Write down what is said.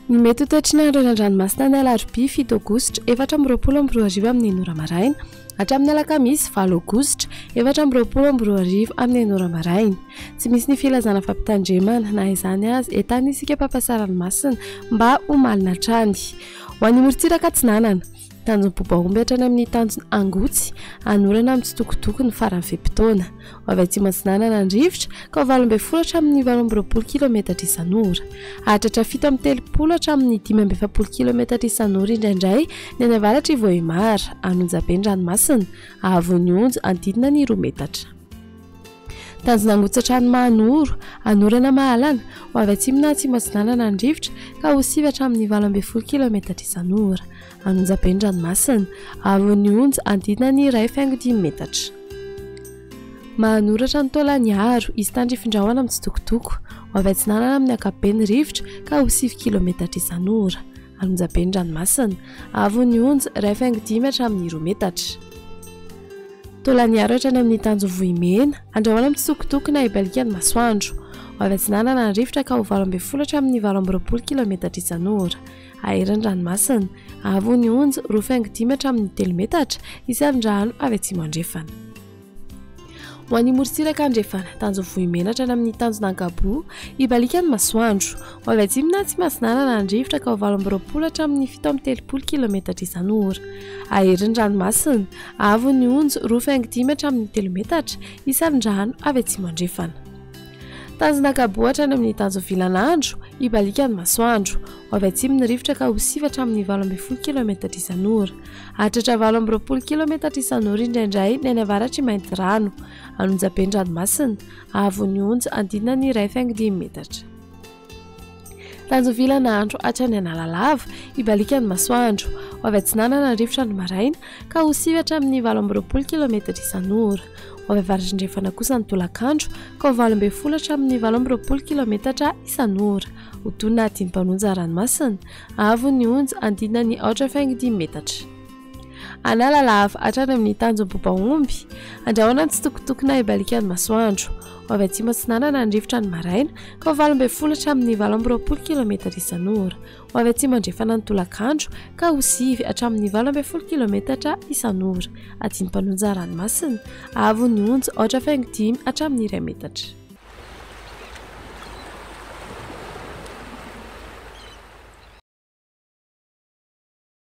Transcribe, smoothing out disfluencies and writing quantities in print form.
Ny mety ho toetrin'andro eny an-dranomasina ny alarobia 7 aogositra 4:20 amin'ny 9 maraina hatramin'ny alakamisy 9 aogositra 4:20 amin'ny 9 maraina. Tsy misy ny filazana fampitandremana na izany azy entany isika mpampasaran-masina mba ho malina hatrany. Ho an'ny morontsiraka Atsinanana, tanjony Bobaomby hatrany amin'ny tanjony Angotsy, anorana amin'ny tsitokotoko ny farany feim-potoana. Ho avy atsimo Atsinanana andrivotra ka ho 20 hatramin'ny 20 km isan'ora. Hahatratra 7:30 hatramin'ny 5:70 km isan'ora indraindray ny any avaratra Vohimar, Anonjabe-Dranomasina, Ahavon'ny Onjo andidina ny 2 metatra. Tanjona Angotsy hatrany Mahanoro, anorana Mahalana, ho avy atsimo na atsimo Atsinanana andrivotra ka ho 7 hatramin'ny 20 km isan'ora. Anonjabe-Dranomasina, Ahavon'ny Onjo andidina ny 2,5 metatra. Mahanoratra ny Taolaniaro, izy tandrifindrahoana amin'ny tsitokotoko, ho avy Atsinanana amin'ny ankapobeny rivotra ka ho 7 km isan'ora. Anonjabe-Dranomasina, Ahavon'ny Onjo 2,5 hatramin'ny 2 metatra. Taolaniaro hatrany amin'ny tanjony Vohimena, andrahoana amin'ny tsitokotoko na ibalikany masoandro, ho avy Atsinanana andrivotra ka ho 20 hatramin'ny 20 km isan'ora. Aheran-dranomasina, Ahavon'ny Onjo 2,5 hatramin'ny 3 metatra isan-drano avy atsimo andrefana. Ho an'ny morontsiraka andrefana, tanjony Vohimena hatrany amin'ny tanjona Ankabo, ibalikany masoandro, ho avy atsimo na atsimo Atsinanana andrivotra ka ho 20 hatramin'ny 7:30 km isan'ora. Aheran-dranomasina, Ahavon'ny Onjo 2,5 hatramin'ny 3 metatra isan-drano avy atsimo andrefana. Tanjona Ankabo hatrany amin'ny tanjony Vilanandro, ibalikany masoandro, ho avy atsimo ny rivotra ka ho 7 hatramin'ny 20 km isan'ora. Hahatratra 20 km isan'ora indraindray ny any avaratra Maintirano, Anonjabe-Dranomasina, Ahavon'ny Onjo andidina ny 2,5 metatra. Tanjony Vilanandro hatrany Analalava, ibalikany masoandro, ho avy Atsinanana andrivotra ny maraina ka ho 7 hatramin'ny 20 km isan'ora. Ho avy avaratran-drefana kosa ny Tolakandro ka ho 20 hatramin'ny 20 km isan'ora. Ho tonina Dimpanonja ranomasina, Ahavon'ny Onjo andidina ny 4,5 metatra. Analalava hatrany amin'ny tanjony Bobaomby, andrahoana amin'ny tsitokotoko na ibalikany masoandro, ho avy atsimo Atsinanana andrivotra ny maraina ka ho 20 hatramin'ny 20 km isan'ora. Ho avy atsimo andrefana ny Tolakandro ka ho 7 hatramin'ny 20 km isan'ora. Dimpanonja ranomasina, Ahavon'ny Onjo 4,5 hatramin'ny 2 metatra.